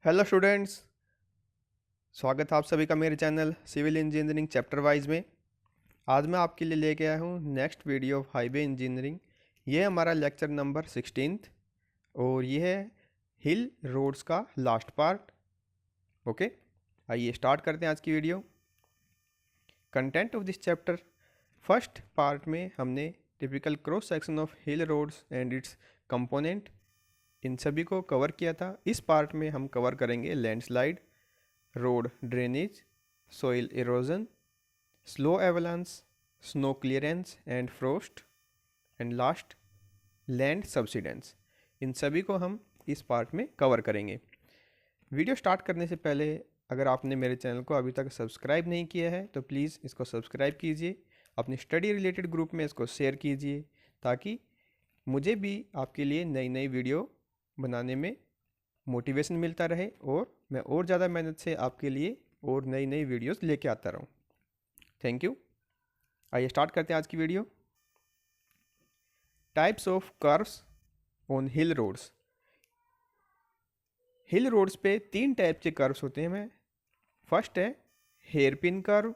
Hello students, स्वागत है आप सभी का मेरे channel civil engineering chapter wise में। आज मैं आपके लिए लेके आया हूँ next video of highway engineering. ये हमारा लेक्चर नंबर 16 और ये है हिल रोड्स का लास्ट पार्ट। ओके, आइए स्टार्ट करते हैं आज की video. Content of this chapter, first part में हमने typical cross section of hill roads and its component इन सभी को कवर किया था। इस पार्ट में हम कवर करेंगे landslide, road drainage, soil erosion, slow avalanche, snow clearance and frost, and last land subsidence. इन सभी को हम इस पार्ट में कवर करेंगे। वीडियो स्टार्ट करने से पहले अगर आपने मेरे चैनल को अभी तक सब्सक्राइब नहीं किया है तो प्लीज़ इसको सब्सक्राइब कीजिए, अपनी स्टडी रिलेटेड ग्रुप में इसको शेयर कीजिए ताकि मुझे भी आपके लिए नई नई वीडियो बनाने में मोटिवेशन मिलता रहे और मैं और ज़्यादा मेहनत से आपके लिए और नई नई वीडियोस लेके आता रहूँ। Thank you. आइए स्टार्ट करते हैं आज की video. Types of curves on hill roads. Hill roads पे 3 टाइप के कर्व्स होते हैं। फर्स्ट है हेयर पिन कर्व,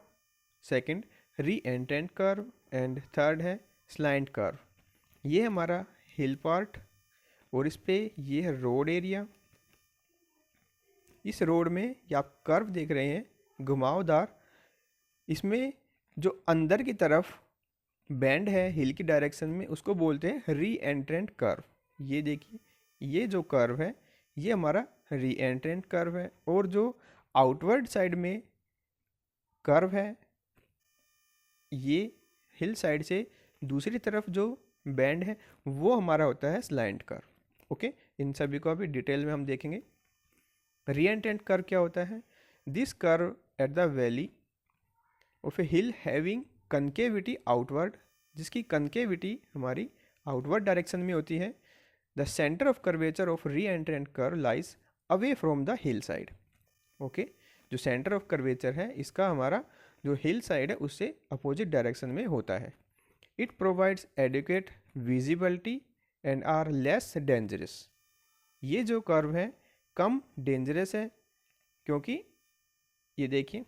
सेकंड री एंट्रेंट कर्व एंड थर्ड है स्लैंट कर्व। ये हमारा हिल पार्ट और इस पे ये है रोड एरिया। इस रोड में ये आप कर्व देख रहे हैं घुमावदार, इसमें जो अंदर की तरफ बैंड है हिल की डायरेक्शन में उसको बोलते हैं री एंट्रेंट कर्व। ये देखिए, ये जो कर्व है ये हमारा री एंट्रेंट कर्व है और जो आउटवर्ड साइड में कर्व है ये हिल साइड से दूसरी तरफ जो बैंड है वो हमारा होता है स्लैंट कर्व। ओके, इन सभी को अभी डिटेल में हम देखेंगे। री एंट्रेंट कर्व क्या होता है? This curve at the valley of A hill having concavity outward, जिसकी कनकेविटी हमारी आउटवर्ड डायरेक्शन में होती है। The centre of curvature of री एंट्रेंट curve lies away from the hill side. Okay, जो सेंटर ऑफ कर्वेचर है इसका हमारा जो हिल साइड है उससे अपोजिट डायरेक्शन में होता है। It provides adequate visibility and are less dangerous. ये जो कर्व है कम डेंजरस है क्योंकि ये देखिए,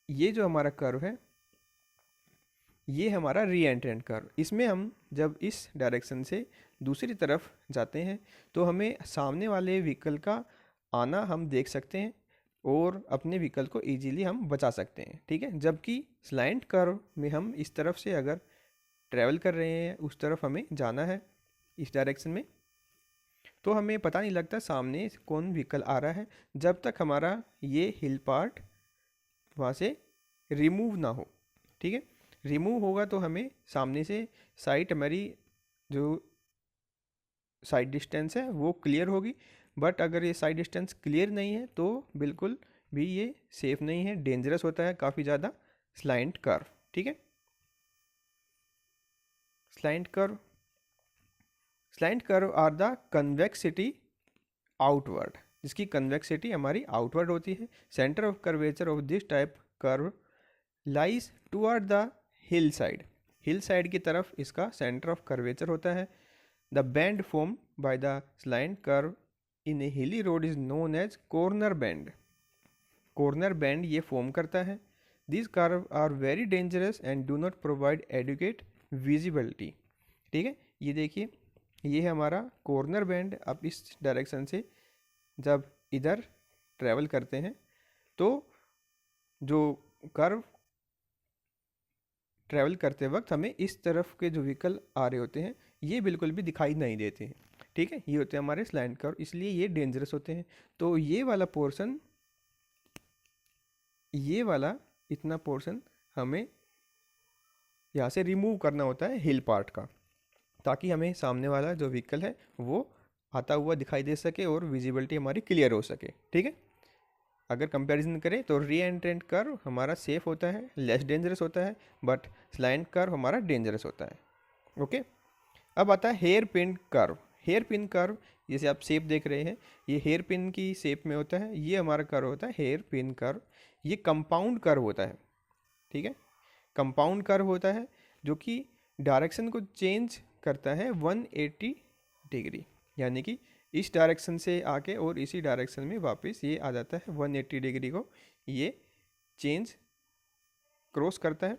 ये जो हमारा कर्व है ये हमारा री एंट्रेंट कर्व। इसमें हम जब इस डायरेक्शन से दूसरी तरफ जाते हैं तो हमें सामने वाले व्हीकल का आना हम देख सकते हैं और अपने व्हीकल को इजीली हम बचा सकते हैं। ठीक है, जबकि स्लैंट कर्व में हम इस तरफ से अगर ट्रैवल कर रहे हैं उस तरफ हमें जाना है इस डायरेक्शन में तो हमें पता नहीं लगता सामने कौन व्हीकल आ रहा है जब तक हमारा ये हिल पार्ट वहाँ से रिमूव ना हो। ठीक है, रिमूव होगा तो हमें सामने से साइट हमारी जो साइड डिस्टेंस है वो क्लियर होगी, बट अगर ये साइड डिस्टेंस क्लियर नहीं है तो बिल्कुल भी ये सेफ नहीं है, डेंजरस होता है काफ़ी ज़्यादा स्लैंट कर्व। ठीक है, slant curve, slant curve are the convexity outward, जिसकी कन्वेक्सिटी हमारी आउटवर्ड होती है। Centre of curvature of this type curve lies toward the hill side, hill side की तरफ इसका सेंटर ऑफ कर्वेचर होता है। The bend form by the slant curve in a hilly road is known as corner bend. Corner bend ये form करता है। This curve are very dangerous and do not provide adequate visibility. ठीक है, ये देखिए, ये है हमारा कॉर्नर बैंड। आप इस डायरेक्शन से जब इधर ट्रैवल करते हैं तो जो कर्व ट्रैवल करते वक्त हमें इस तरफ के जो व्हीकल आ रहे होते हैं ये बिल्कुल भी दिखाई नहीं देते हैं। ठीक है, ये होते हैं हमारे स्लैंट कर्व, इसलिए ये डेंजरस होते हैं। तो ये वाला पोर्शन, ये वाला इतना पोर्शन हमें यहाँ से रिमूव करना होता है हिल पार्ट का, ताकि हमें सामने वाला जो व्हीकल है वो आता हुआ दिखाई दे सके और विजिबिलिटी हमारी क्लियर हो सके। ठीक है, अगर कंपैरिजन करें तो री एंट्रेंट कर्व हमारा सेफ होता है, लेस डेंजरस होता है, बट स्लैंट कर्व हमारा डेंजरस होता है। ओके, अब आता है hairpin curve. Hairpin curve, जैसे आप शेप देख रहे हैं ये हेयर पिन की शेप में होता है, ये हमारा कर्व होता है हेयर पिन कर्व। ये कंपाउंड कर्व होता है। ठीक है, कंपाउंड कर्व होता है जो कि डायरेक्शन को चेंज करता है 180 डिग्री, यानी कि इस डायरेक्शन से आके और इसी डायरेक्शन में वापस ये आ जाता है 180 डिग्री को ये चेंज क्रॉस करता है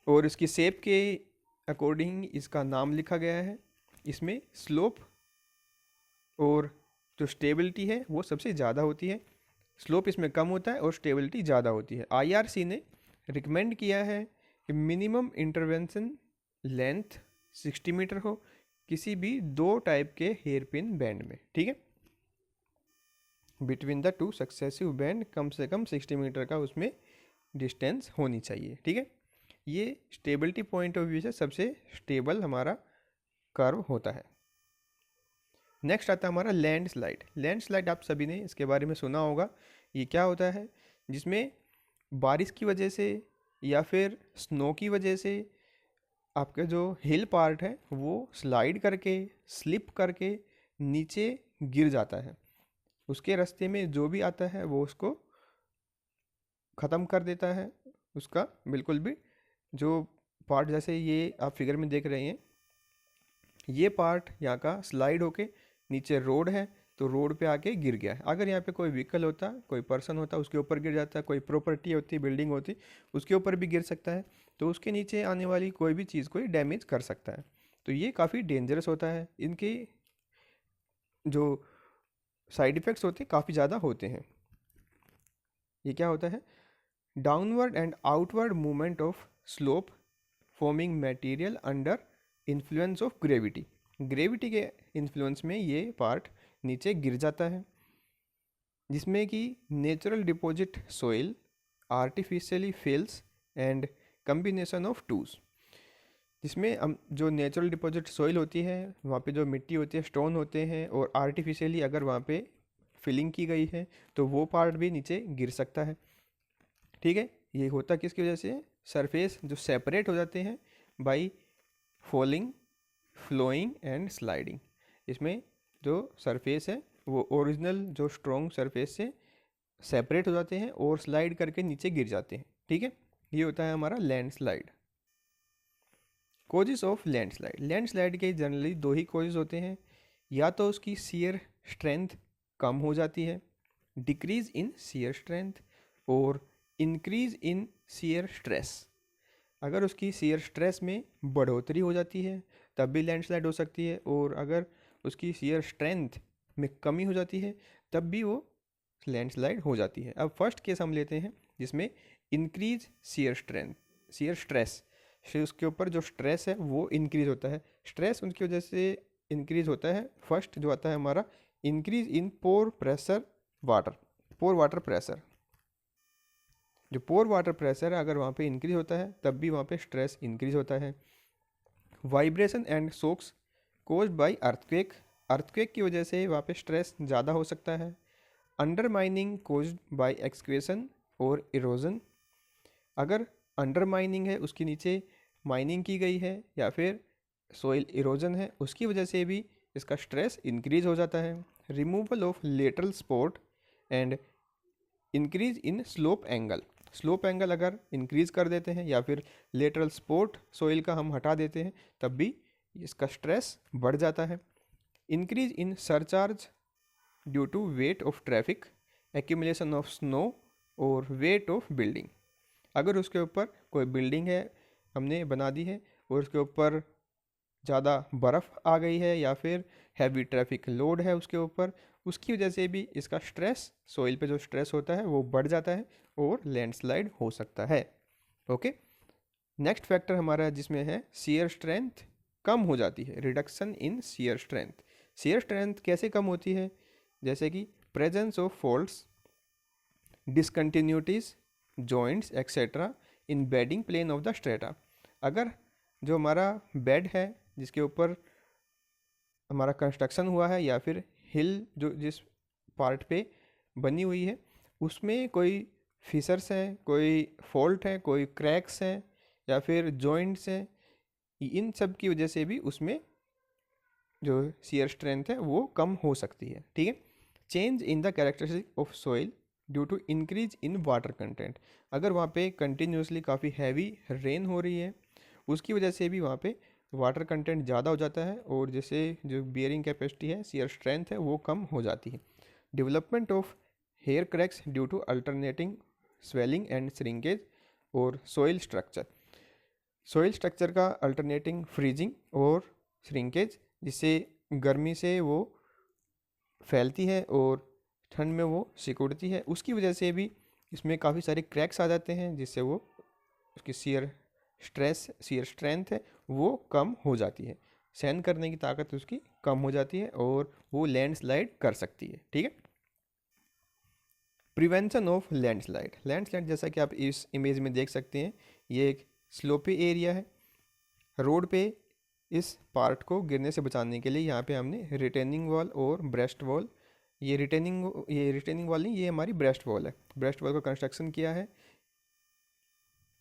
और इसकी शेप के अकॉर्डिंग इसका नाम लिखा गया है। इसमें स्लोप और जो स्टेबिलिटी है वो सबसे ज़्यादा होती है। स्लोप इसमें कम होता है और स्टेबिलिटी ज़्यादा होती है। IRC ने रिकमेंड किया है कि मिनिमम इंटरवेंशन लेंथ 60 मीटर हो किसी भी 2 टाइप के हेयर पिन बैंड में, ठीक है। बिटवीन द 2 सक्सेसिव बैंड कम से कम 60 मीटर का उसमें डिस्टेंस होनी चाहिए, ठीक है। ये स्टेबिलिटी पॉइंट ऑफ व्यू से सबसे स्टेबल हमारा कर्व होता है। नेक्स्ट आता है हमारा लैंडस्लाइड। लैंडस्लाइड आप सभी ने इसके बारे में सुना होगा। ये क्या होता है, जिसमें बारिश की वजह से या फिर स्नो की वजह से आपका जो हिल पार्ट है वो स्लाइड करके स्लिप करके नीचे गिर जाता है। उसके रास्ते में जो भी आता है वो उसको ख़त्म कर देता है। उसका बिल्कुल भी जो पार्ट, जैसे ये आप फिगर में देख रहे हैं, ये पार्ट यहाँ का स्लाइड होके नीचे रोड है तो रोड पे आके गिर गया है। अगर यहाँ पे कोई व्हीकल होता, कोई पर्सन होता, उसके ऊपर गिर जाता है, कोई प्रॉपर्टी होती, बिल्डिंग होती, उसके ऊपर भी गिर सकता है, तो उसके नीचे आने वाली कोई भी चीज़ कोई डैमेज कर सकता है। तो ये काफ़ी डेंजरस होता है। इनके जो साइड इफ़ेक्ट्स होते हैं काफ़ी ज़्यादा होते हैं। ये क्या होता है, downward and outward movement of slope forming material under influence of gravity. Gravity के इन्फ्लुएंस में ये पार्ट नीचे गिर जाता है, जिसमें कि natural deposit soil artificially fails and combination of twos. जिसमें हम जो नेचुरल डिपॉजिट सोइल होती है, वहाँ पे जो मिट्टी होती है, स्टोन होते हैं, और आर्टिफिशियली अगर वहाँ पे फिलिंग की गई है तो वो पार्ट भी नीचे गिर सकता है, ठीक है। ये होता किसकी वजह से, सरफेस जो सेपरेट हो जाते हैं by falling, flowing and sliding. इसमें जो सरफेस है वो ओरिजिनल जो स्ट्रॉन्ग सरफेस से सेपरेट हो जाते हैं और स्लाइड करके नीचे गिर जाते हैं, ठीक है। ये होता है हमारा landslide. Causes of landslide. Landslide के जनरली 2 ही कोजेस होते हैं, या तो उसकी शियर स्ट्रेंथ कम हो जाती है, डिक्रीज इन शियर स्ट्रेंथ, और इंक्रीज इन शियर स्ट्रेस। अगर उसकी शियर स्ट्रेस में बढ़ोतरी हो जाती है तब भी लैंडस्लाइड हो सकती है, और अगर उसकी शियर स्ट्रेंथ में कमी हो जाती है तब भी वो लैंडस्लाइड हो जाती है। अब फर्स्ट केस हम लेते हैं जिसमें increase shear strength, shear stress, उसके ऊपर जो स्ट्रेस है वो इंक्रीज होता है। स्ट्रेस उनकी वजह से इंक्रीज होता है। फर्स्ट जो आता है हमारा increase in pore pressure water, pore water pressure. जो पोर वाटर प्रेशर है अगर वहाँ पे इंक्रीज होता है तब भी वहाँ पे स्ट्रेस इंक्रीज होता है। Vibration and shocks caused by earthquake, earthquake की वजह से वहाँ पे स्ट्रेस ज़्यादा हो सकता है। अंडरमाइनिंग कोज्ड बाय एक्सक्वेशन और इरोजन, अगर अंडरमाइनिंग है, उसके नीचे माइनिंग की गई है, या फिर सोइल इरोजन है, उसकी वजह से भी इसका स्ट्रेस इंक्रीज हो जाता है। Removal of lateral support and increase in slope angle, slope angle अगर इंक्रीज कर देते हैं या फिर लेटरल सपोर्ट सोइल का हम हटा देते हैं तब भी इसका स्ट्रेस बढ़ जाता है। Increase in surcharge due to weight of traffic, accumulation of snow और वेट ऑफ बिल्डिंग। अगर उसके ऊपर कोई बिल्डिंग है हमने बना दी है और उसके ऊपर ज़्यादा बर्फ़ आ गई है या फिर हैवी ट्रैफिक लोड है उसके ऊपर, उसकी वजह से भी इसका स्ट्रेस, सोइल पे जो स्ट्रेस होता है वो बढ़ जाता है और लैंडस्लाइड हो सकता है। ओके, नेक्स्ट फैक्टर हमारा जिसमें है शियर स्ट्रेंथ कम हो जाती है, reduction in shear strength. Shear strength कैसे कम होती है, जैसे कि presence of faults, discontinuities, joints etcetera in bedding plane of the strata. अगर जो हमारा बेड है जिसके ऊपर हमारा कंस्ट्रक्शन हुआ है या फिर हिल जो जिस पार्ट पे बनी हुई है उसमें कोई फिसर्स हैं, कोई फॉल्ट है, कोई क्रैक्स हैं या फिर जॉइंट्स हैं, इन सब की वजह से भी उसमें जो शियर स्ट्रेंथ है वो कम हो सकती है, ठीक है। Change in the characteristic of soil due to increase in water content, अगर वहाँ पे कंटिन्यूसली काफ़ी हैवी रेन हो रही है उसकी वजह से भी वहाँ पे वाटर कंटेंट ज़्यादा हो जाता है और जैसे जो बियरिंग कैपेसिटी है, शियर स्ट्रेंथ है, वो कम हो जाती है। Development of hair cracks due to alternating swelling and shrinkage और सॉइल स्ट्रक्चर का अल्टरनेटिंग फ्रीजिंग और श्रिंकेज, जिससे गर्मी से वो फैलती है और ठंड में वो सिकुड़ती है, उसकी वजह से भी इसमें काफ़ी सारे क्रैक्स आ जाते हैं, जिससे वो उसकी शियर स्ट्रेंथ है वो कम हो जाती है, सहन करने की ताकत उसकी कम हो जाती है और वो लैंडस्लाइड कर सकती है। ठीक है। प्रिवेंशन ऑफ लैंडस्लाइड जैसा कि आप इस इमेज में देख सकते हैं, ये एक स्लोपी एरिया है रोड पे। इस पार्ट को गिरने से बचाने के लिए यहाँ पे हमने रिटेनिंग वॉल और ब्रेस्ट वॉल, ये रिटेनिंग वॉल नहीं, ये हमारी ब्रेस्ट वॉल है, ब्रेस्ट वॉल का कंस्ट्रक्शन किया है।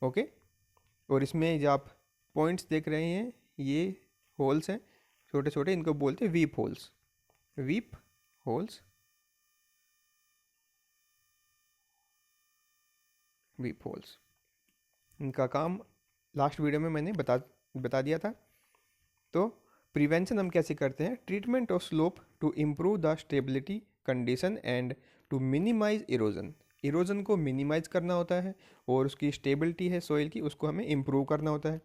ओके। और इसमें जो आप पॉइंट्स देख रहे हैं ये होल्स हैं छोटे छोटे, इनको बोलते हैं वीप होल्स। इनका काम लास्ट वीडियो में मैंने बता दिया था। तो प्रिवेंशन हम कैसे करते हैं? Treatment of slope to improve the stability condition and to minimise erosion को मिनिमाइज करना होता है और उसकी स्टेबिलिटी है सॉइल की, उसको हमें इम्प्रूव करना होता है।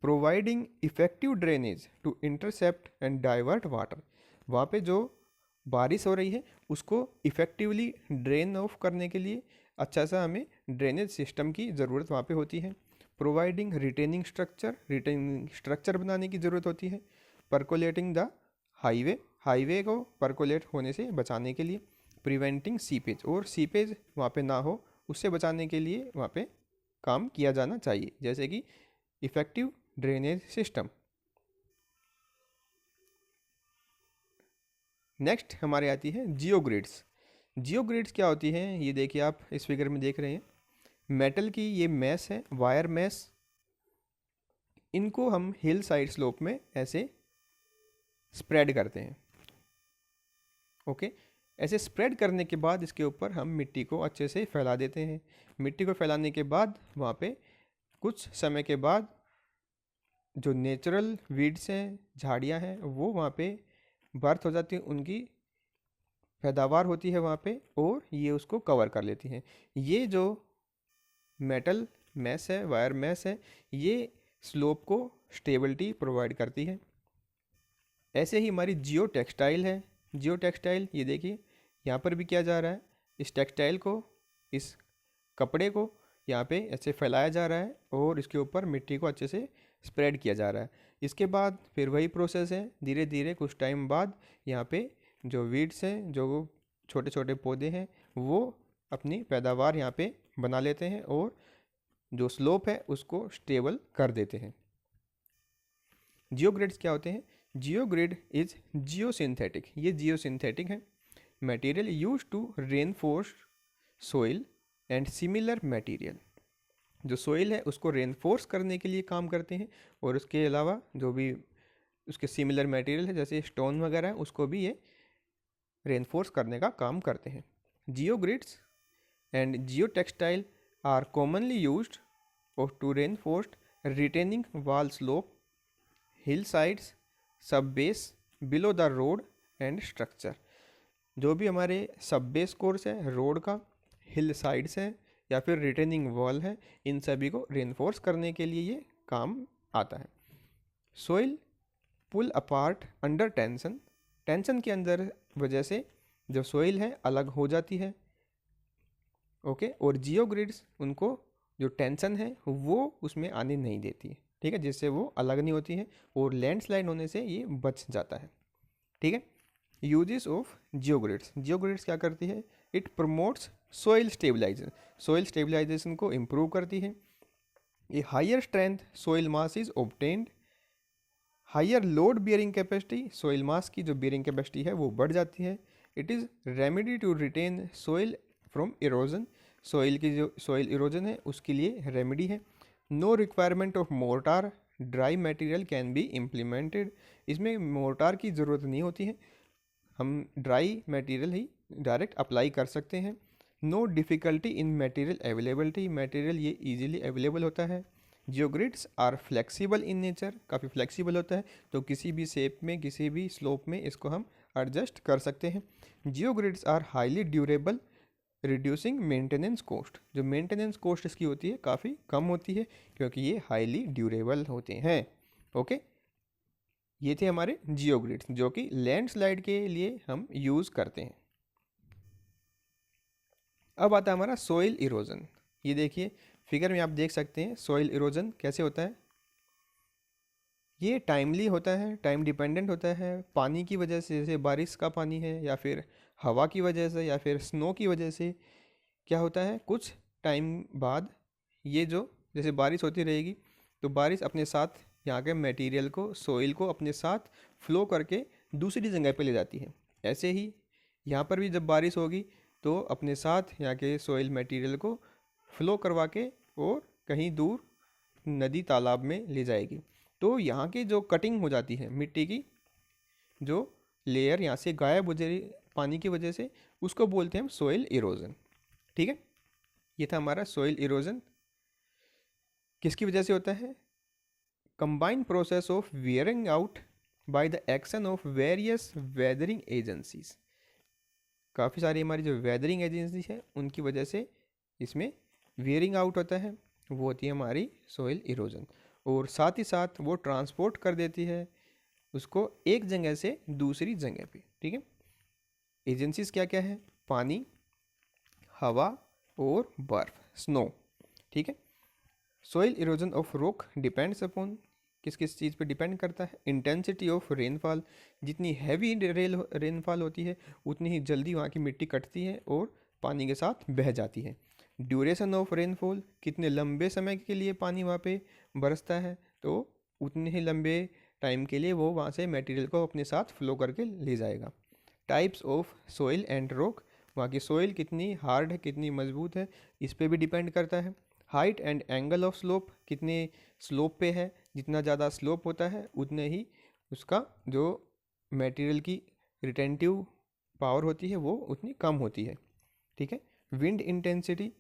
Providing effective drainage to intercept and divert water, वहाँ पे जो बारिश हो रही है उसको इफ़ेक्टिवली ड्रेन ऑफ करने के लिए अच्छा सा हमें ड्रेनेज सिस्टम की ज़रूरत वहाँ पे होती है। प्रोवाइडिंग रिटेनिंग स्ट्रक्चर बनाने की ज़रूरत होती है। परकोलेटिंग द हाईवे को परकोलेट होने से बचाने के लिए। प्रिवेंटिंग सीपेज, और सीपेज वहाँ पे ना हो उससे बचाने के लिए वहाँ पे काम किया जाना चाहिए, जैसे कि इफ़ेक्टिव ड्रेनेज सिस्टम। नेक्स्ट हमारे आती है जियोग्रिड्स क्या होती हैं? ये देखिए, आप इस फिगर में देख रहे हैं, मेटल की ये मैस है, वायर मैस। इनको हम हिल साइड स्लोप में ऐसे स्प्रेड करते हैं। ओके। ऐसे स्प्रेड करने के बाद इसके ऊपर हम मिट्टी को अच्छे से फैला देते हैं। मिट्टी को फैलाने के बाद वहाँ पे कुछ समय के बाद जो नेचुरल वीड्स हैं, झाड़ियाँ हैं, वो वहाँ पे बर्थ हो जाती हैं, उनकी पैदावार होती है वहाँ पे और ये उसको कवर कर लेती हैं। ये जो मेटल मैस है, वायर मैस है, ये स्लोप को स्टेबिलिटी प्रोवाइड करती है। ऐसे ही हमारी जियो टेक्सटाइल ये देखिए, यहाँ पर भी किया जा रहा है। इस टेक्सटाइल को, इस कपड़े को यहाँ पे ऐसे फैलाया जा रहा है और इसके ऊपर मिट्टी को अच्छे से स्प्रेड किया जा रहा है। इसके बाद फिर वही प्रोसेस है, धीरे धीरे कुछ टाइम बाद यहाँ पे जो वीड्स हैं, जो छोटे छोटे पौधे हैं, वो अपनी पैदावार यहाँ पे बना लेते हैं और जो स्लोप है उसको स्टेबल कर देते हैं। जियोग्रिड्स क्या होते हैं? जियोग्रिड इज जियोसिंथेटिक, ये जियोसिंथेटिक है material use to reinforce soil and similar material. जो सोइल है उसको रेनफोर्स करने के लिए काम करते हैं और उसके अलावा जो भी उसके सिमिलर मटेरियल है जैसे स्टोन वगैरह है, उसको भी ये रेनफोर्स करने का काम करते हैं। Geogrids and geo textile are commonly used to reinforce retaining wall slope, hill sides, sub base below the road and structure. जो भी हमारे सब बेस कोर्स है रोड का, हिल साइड्स है या फिर रिटेनिंग वॉल है, इन सभी को रेनफोर्स करने के लिए ये काम आता है। सोइल पुल अपार्ट अंडर टेंशन के अंदर वजह से जो सोइल है अलग हो जाती है। ओके। और जियोग्रिड्स उनको जो टेंशन है वो उसमें आने नहीं देती है, ठीक है, जिससे वो अलग नहीं होती है और लैंडस्लाइड होने से ये बच जाता है। ठीक है। यूजेस ऑफ जियोग्रिड्स क्या करती है? इट प्रमोट्स सोइल स्टेबलाइजेशन को इम्प्रूव करती है। A higher strength soil mass is obtained, higher load bearing capacity, soil mass की जो बियरिंग कैपेसिटी है वो बढ़ जाती है। It is remedy to retain soil from erosion, soil की जो सोइल इरोजन है उसके लिए रेमेडी है। No requirement of mortar, dry material can be implemented, इसमें मोर्टार की ज़रूरत नहीं होती है, हम ड्राई मटेरियल ही डायरेक्ट अप्लाई कर सकते हैं। No difficulty in material availability, material ये इजीली अवेलेबल होता है। Geogrids are flexible in nature, काफ़ी फ्लेक्सिबल होता है, तो किसी भी शेप में किसी भी स्लोप में इसको हम एडजस्ट कर सकते हैं। Geogrids are highly durable reducing maintenance cost, जो मेंटेनेंस कॉस्ट इसकी होती है काफ़ी कम होती है क्योंकि ये हाईली ड्यूरेबल होते हैं। ओके, ये थे हमारे जियोग्रिड्स जो कि लैंडस्लाइड के लिए हम यूज़ करते हैं। अब आता है हमारा सोइल इरोजन। ये देखिए फिगर में आप देख सकते हैं सोइल इरोजन कैसे होता है। ये टाइमली होता है, टाइम डिपेंडेंट होता है, पानी की वजह से, जैसे बारिश का पानी है या फिर हवा की वजह से या फिर स्नो की वजह से क्या होता है, कुछ टाइम बाद ये जो जैसे बारिश होती रहेगी तो बारिश अपने साथ यहाँ के मटेरियल को, सोइल को अपने साथ फ्लो करके दूसरी जगह पे ले जाती है। ऐसे ही यहाँ पर भी जब बारिश होगी तो अपने साथ यहाँ के सोइल मटेरियल को फ्लो करवा के और कहीं दूर नदी तालाब में ले जाएगी। तो यहाँ की जो कटिंग हो जाती है मिट्टी की, जो लेयर यहाँ से गायब हो जाएगी पानी की वजह से, उसको बोलते हैं हम सोइल इरोजन। ठीक है, ये था हमारा सोइल इरोजन। किसकी वजह से होता है? Combined process of wearing out by the action of various weathering agencies. काफ़ी सारी हमारी जो वेदरिंग एजेंसी है उनकी वजह से इसमें वियरिंग आउट होता है, वो होती है हमारी सोइल इरोजन। और साथ ही साथ वो ट्रांसपोर्ट कर देती है उसको एक जगह से दूसरी जगह पे। ठीक है, एजेंसीज क्या क्या है? पानी, हवा और बर्फ, स्नो। ठीक है, soil erosion of rock depends upon, किस किस चीज़ पे डिपेंड करता है? इंटेंसिटी ऑफ रेनफॉल, जितनी हैवी रेनफॉल होती है उतनी ही जल्दी वहाँ की मिट्टी कटती है और पानी के साथ बह जाती है। ड्यूरेशन ऑफ रेनफॉल, कितने लंबे समय के लिए पानी वहाँ पे बरसता है तो उतने ही लंबे टाइम के लिए वो वहाँ से मटेरियल को अपने साथ फ्लो करके ले जाएगा। Types of soil and rock, वहाँ की सोइल कितनी हार्ड है, कितनी मजबूत है, इस पर भी डिपेंड करता है। Height and angle of slope, कितने स्लोप पे है, जितना ज़्यादा स्लोप होता है उतने ही उसका जो मटेरियल की रिटेंटिव पावर होती है वो उतनी कम होती है। ठीक है, विंड इंटेंसिटी,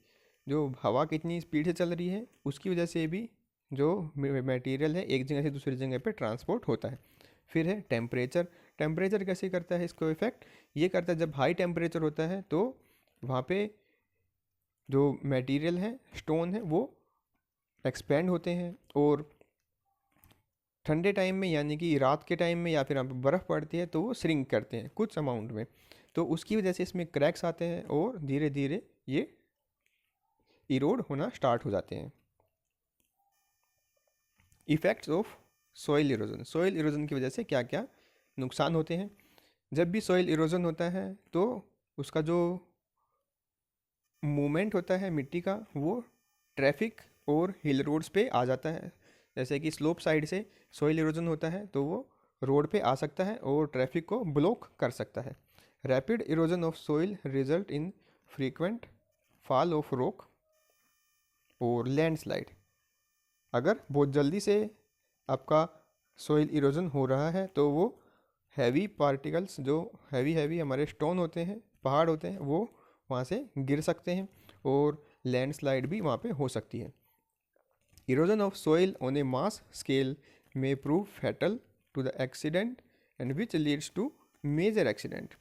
जो हवा कितनी स्पीड से चल रही है उसकी वजह से भी जो मटेरियल है एक जगह से दूसरी जगह पे ट्रांसपोर्ट होता है। फिर है टेम्परेचर। टेम्परेचर कैसे करता है इसको इफेक्ट? ये करता है जब हाई टेम्परेचर होता है तो वहाँ पे जो मटेरियल है, स्टोन है, वो एक्सपेंड होते हैं और ठंडे टाइम में यानी कि रात के टाइम में या फिर यहाँ पे बर्फ़ पड़ती है तो वो श्रिंक करते हैं कुछ अमाउंट में, तो उसकी वजह से इसमें क्रैक्स आते हैं और धीरे धीरे ये इरोड होना स्टार्ट हो जाते हैं। Effects of soil erosion. Soil erosion की वजह से क्या क्या नुकसान होते हैं? जब भी सॉइल इरोजन होता है तो उसका जो मूवमेंट होता है मिट्टी का वो ट्रैफिक और हिल रोड्स पे आ जाता है। जैसे कि स्लोप साइड से सॉइल इरोजन होता है तो वो रोड पे आ सकता है और ट्रैफिक को ब्लॉक कर सकता है। Rapid erosion of soil result in frequent fall of rock और लैंडस्लाइड। अगर बहुत जल्दी से आपका सॉइल इरोजन हो रहा है तो वो हैवी पार्टिकल्स, जो हैवी हमारे स्टोन होते हैं, पहाड़ होते हैं, वो वहाँ से गिर सकते हैं और लैंडस्लाइड भी वहाँ पे हो सकती है। Erosion of soil on a mass scale में prove fatal to the accident and which leads to major accident.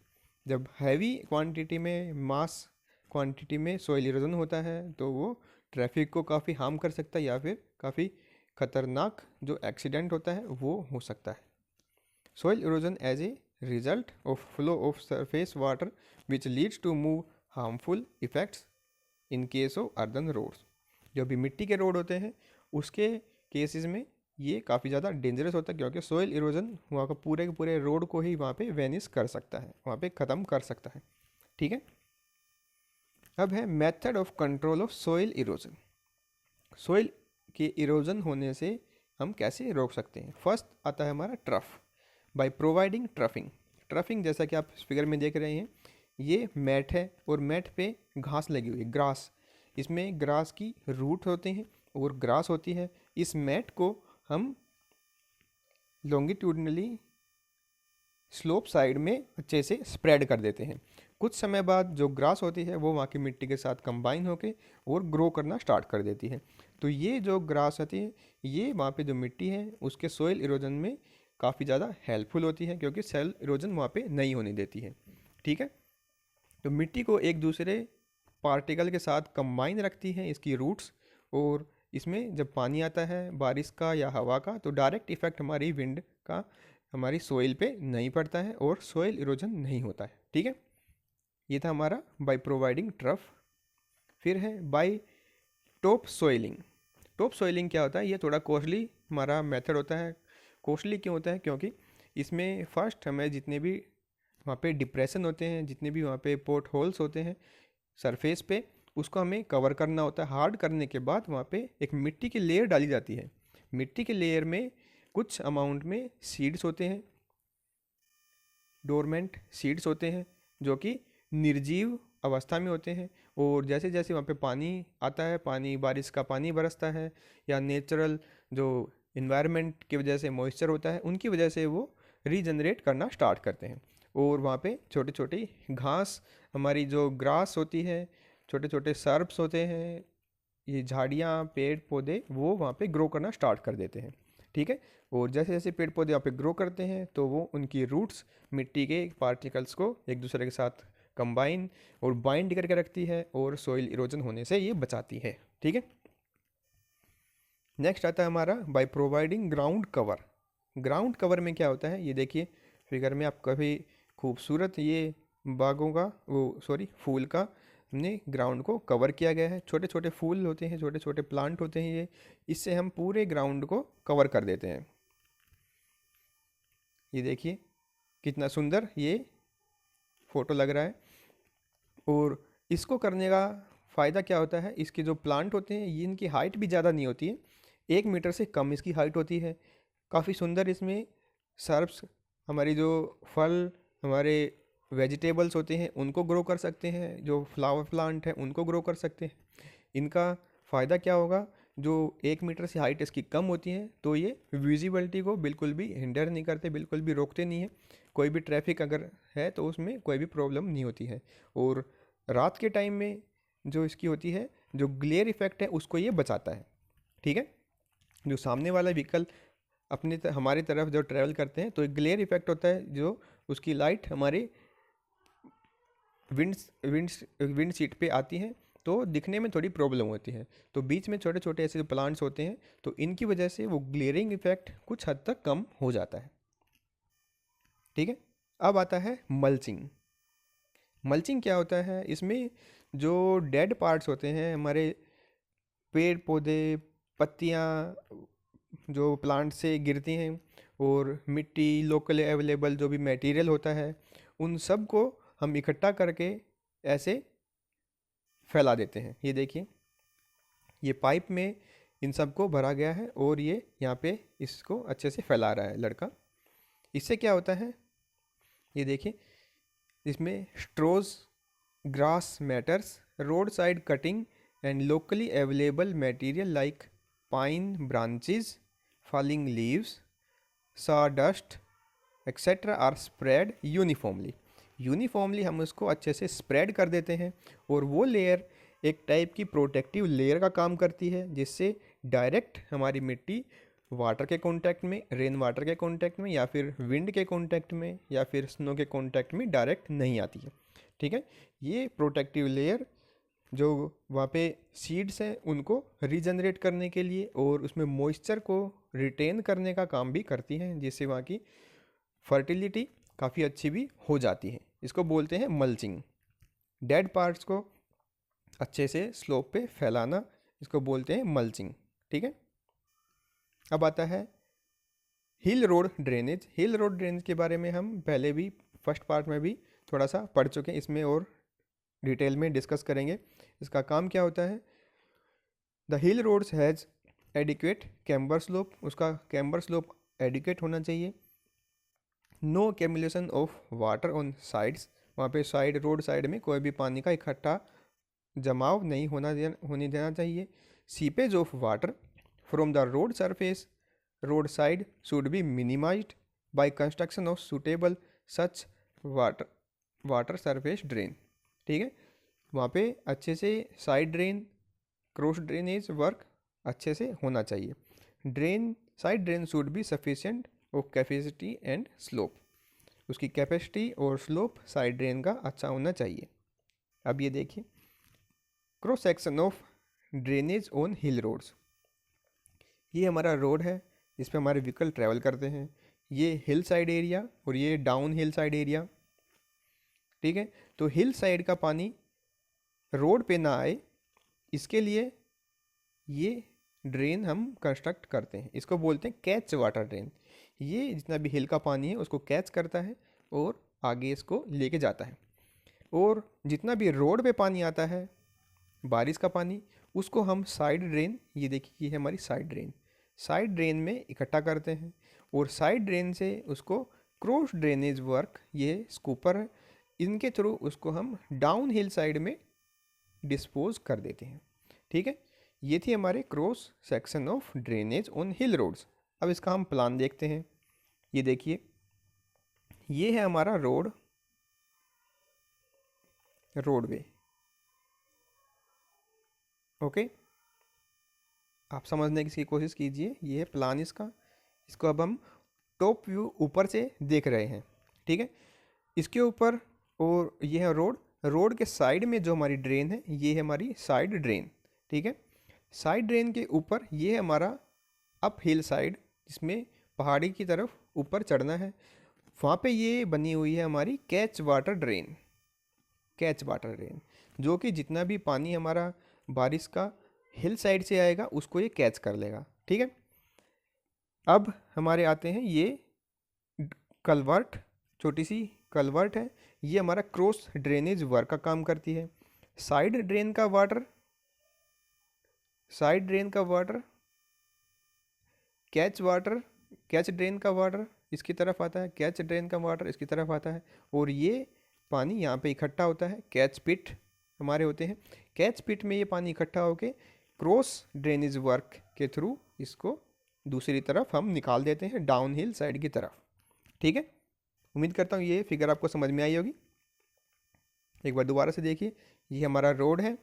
जब हैवी क्वांटिटी में, मास क्वांटिटी में सॉइल इरोजन होता है तो वो ट्रैफिक को काफ़ी हार्म कर सकता है या फिर काफ़ी खतरनाक जो एक्सीडेंट होता है वो हो सकता है। Soil erosion as a result of flow of surface water which leads to move harmful effects in case of earthen roads. जो भी मिट्टी के रोड होते हैं उसके केसेस में ये काफ़ी ज़्यादा डेंजरस होता है क्योंकि सॉइल इरोजन वहाँ का पूरे के पूरे रोड को ही वहाँ पे वेनिश कर सकता है, वहाँ पे ख़त्म कर सकता है। ठीक है, अब है method of control of soil erosion. Soil के इरोजन होने से हम कैसे रोक सकते हैं? फर्स्ट आता है हमारा ट्रफ, बाय प्रोवाइडिंग ट्रफिंग। ट्रफिंग जैसा कि आप इस फिगर में देख रहे हैं, ये मैट है और मैट पे घास लगी हुई है, ग्रास। इसमें ग्रास की रूट होते हैं और ग्रास होती है। इस मैट को हम लॉन्गिट्यूडनली स्लोप साइड में अच्छे से स्प्रेड कर देते हैं। कुछ समय बाद जो ग्रास होती है वो वहाँ की मिट्टी के साथ कंबाइन होके और ग्रो करना स्टार्ट कर देती है। तो ये जो ग्रास होती है ये वहाँ पे जो मिट्टी है उसके सोइल इरोजन में काफ़ी ज़्यादा हेल्पफुल होती है, क्योंकि सेल इरोजन वहाँ पे नहीं होने देती है। ठीक है, तो मिट्टी को एक दूसरे पार्टिकल के साथ कंबाइन रखती है इसकी रूट्स, और इसमें जब पानी आता है बारिश का या हवा का तो डायरेक्ट इफेक्ट हमारी विंड का हमारी सोइल पे नहीं पड़ता है और सोइल इरोजन नहीं होता है। ठीक है, ये था हमारा बाय प्रोवाइडिंग ट्रफ। फिर है बाय टॉप सोइलिंग। टॉप सोइलिंग क्या होता है? ये थोड़ा कॉस्टली हमारा मेथड होता है। कॉस्टली क्यों होता है? क्योंकि इसमें फर्स्ट हमें जितने भी वहाँ पे डिप्रेशन होते हैं, जितने भी वहाँ पे पोर्ट होल्स होते हैं सरफेस पे, उसको हमें कवर करना होता है। हार्ड करने के बाद वहाँ पे एक मिट्टी की लेयर डाली जाती है। मिट्टी के लेयर में कुछ अमाउंट में सीड्स होते हैं, डोरमेंट सीड्स होते हैं जो कि निर्जीव अवस्था में होते हैं, और जैसे जैसे वहाँ पे पानी आता है, पानी बारिश का पानी बरसता है या नेचुरल जो इन्वायरमेंट की वजह से मॉइस्चर होता है उनकी वजह से वो रीजनरेट करना स्टार्ट करते हैं। और वहाँ पे छोटी छोटी घास, हमारी जो ग्रास होती है, छोटे छोटे सर्ब्स होते हैं, ये झाड़ियाँ पेड़ पौधे वो वहाँ पे ग्रो करना स्टार्ट कर देते हैं। ठीक है, और जैसे जैसे पेड़ पौधे वहाँ पे ग्रो करते हैं तो वो उनकी रूट्स मिट्टी के पार्टिकल्स को एक दूसरे के साथ कंबाइन और बाइंड करके रखती है और सॉइल इरोजन होने से ये बचाती है। ठीक है, नेक्स्ट आता है हमारा by providing ground cover. Ground cover में क्या होता है ये देखिए फिगर में आप कभी खूबसूरत ये बागों का फूल का हमने ग्राउंड को कवर किया गया है। छोटे छोटे फूल होते हैं, छोटे छोटे प्लांट होते हैं, ये इससे हम पूरे ग्राउंड को कवर कर देते हैं। ये देखिए कितना सुंदर ये फोटो लग रहा है। और इसको करने का फ़ायदा क्या होता है? इसके जो प्लांट होते हैं ये इनकी हाइट भी ज़्यादा नहीं होती है, 1 मीटर से कम इसकी हाइट होती है। काफ़ी सुंदर इसमें सर्ब्स, हमारी जो फल, हमारे वेजिटेबल्स होते हैं उनको ग्रो कर सकते हैं, जो फ्लावर प्लांट हैं उनको ग्रो कर सकते हैं। इनका फ़ायदा क्या होगा? जो 1 मीटर से हाइट इसकी कम होती है तो ये विजिबिलिटी को बिल्कुल भी हिंडर नहीं करते, बिल्कुल भी रोकते नहीं है। कोई भी ट्रैफिक अगर है तो उसमें कोई भी प्रॉब्लम नहीं होती है। और रात के टाइम में जो इसकी होती है, जो ग्लेयर इफेक्ट है उसको ये बचाता है। ठीक है, जो सामने वाला व्हीकल हमारी तरफ जो ट्रैवल करते हैं तो एक ग्लेयर इफेक्ट होता है, जो उसकी लाइट हमारी विंड सीट पे आती है तो दिखने में थोड़ी प्रॉब्लम होती है। तो बीच में छोटे छोटे ऐसे जो प्लांट्स होते हैं तो इनकी वजह से वो ग्लेयरिंग इफेक्ट कुछ हद तक कम हो जाता है। ठीक है, अब आता है मल्चिंग। मल्चिंग क्या होता है? इसमें जो डेड पार्ट्स होते हैं हमारे पेड़ पौधे, पत्तियाँ जो प्लांट से गिरती हैं, और मिट्टी, लोकल अवेलेबल जो भी मटेरियल होता है उन सब को हम इकट्ठा करके ऐसे फैला देते हैं। ये देखिए ये पाइप में इन सब को भरा गया है और ये यहाँ पे इसको अच्छे से फैला रहा है लड़का। इससे क्या होता है ये देखिए, इसमें straws, grass matters, road side cutting and locally available material like pine branches, falling leaves, sawdust etcetera are spread uniformly हम उसको अच्छे से स्प्रेड कर देते हैं, और वो लेयर एक टाइप की प्रोटेक्टिव लेयर का काम करती है, जिससे डायरेक्ट हमारी मिट्टी वाटर के कांटेक्ट में, रेन वाटर के कांटेक्ट में या फिर विंड के कांटेक्ट में या फिर स्नो के कांटेक्ट में डायरेक्ट नहीं आती है। ठीक है, ये प्रोटेक्टिव लेयर जो वहाँ पे सीड्स हैं उनको रीजनरेट करने के लिए और उसमें मॉइस्चर को रिटेन करने का काम भी करती हैं, जिससे वहाँ की फर्टिलिटी काफ़ी अच्छी भी हो जाती है। इसको बोलते हैं मल्चिंग। डेड पार्ट्स को अच्छे से स्लोप पे फैलाना, इसको बोलते हैं मल्चिंग। ठीक है, अब आता है हिल रोड ड्रेनेज। हिल रोड ड्रेनेज के बारे में हम पहले भी फर्स्ट पार्ट में भी थोड़ा सा पढ़ चुके हैं, इसमें और डिटेल में डिस्कस करेंगे। इसका काम क्या होता है? The hill roads has adequate camber slope, उसका कैम्बर स्लोप एडिक्वेट होना चाहिए। No accumulation of water on sides, वहाँ पे रोड साइड में कोई भी पानी का इकट्ठा जमाव नहीं होने देना चाहिए। Seepage of water from the road surface road side should be minimised by construction of suitable such water surface drain. ठीक है, वहाँ पे अच्छे से side drain, cross drainage work अच्छे से होना चाहिए। Side drain should be sufficient of capacity and slope. उसकी कैपेसिटी और स्लोप साइड ड्रेन का अच्छा होना चाहिए। अब ये देखिए, cross section of drainage on hill roads. ये हमारा रोड है, इस पे हमारे व्हीकल ट्रैवल करते हैं। ये हिल साइड एरिया और ये डाउन हिल साइड एरिया। ठीक है, तो हिल साइड का पानी रोड पे ना आए, इसके लिए ये ड्रेन हम कंस्ट्रक्ट करते हैं। इसको बोलते हैं कैच वाटर ड्रेन। ये जितना भी हिल का पानी है उसको कैच करता है और आगे इसको लेके जाता है। और जितना भी रोड पे पानी आता है, बारिश का पानी, उसको हम साइड ड्रेन, ये देखिए ये है हमारी साइड ड्रेन में इकट्ठा करते हैं। और साइड ड्रेन से उसको क्रॉस ड्रेनेज वर्क, ये स्कूपर है, इनके थ्रू उसको हम डाउन हिल साइड में डिस्पोज कर देते हैं। ठीक है, ये थी हमारे cross section of drainage on hill roads. अब इसका हम प्लान देखते हैं। ये देखिए, ये है हमारा रोडवे। ओके, आप समझने की कोशिश कीजिए। ये है प्लान इसका। इसको अब हम टॉप व्यू ऊपर से देख रहे हैं। ठीक है, इसके ऊपर, और ये है रोड के साइड में जो हमारी ड्रेन है, ये है हमारी साइड ड्रेन। ठीक है, साइड ड्रेन के ऊपर ये है हमारा अप हिल साइड, जिसमें पहाड़ी की तरफ ऊपर चढ़ना है। वहाँ पे ये बनी हुई है हमारी कैच वाटर ड्रेन, जो कि जितना भी पानी हमारा बारिश का हिल साइड से आएगा उसको ये कैच कर लेगा। ठीक है, अब हमारे आते हैं ये कलवर्ट, छोटी सी कलवर्ट है। ये हमारा क्रॉस ड्रेनेज वर्क का काम करती है। साइड ड्रेन का वाटर कैच ड्रेन का वाटर इसकी तरफ आता है, कैच ड्रेन का वाटर इसकी तरफ आता है, और ये पानी यहाँ पे इकट्ठा होता है। कैच पिट हमारे होते हैं। कैच पिट में ये पानी इकट्ठा होके क्रॉस ड्रेनेज वर्क के थ्रू इसको दूसरी तरफ हम निकाल देते हैं, डाउन हिल साइड की तरफ। ठीक है, उम्मीद करता हूँ ये फिगर आपको समझ में आई होगी। एक बार दोबारा से देखिए, ये हमारा रोड है,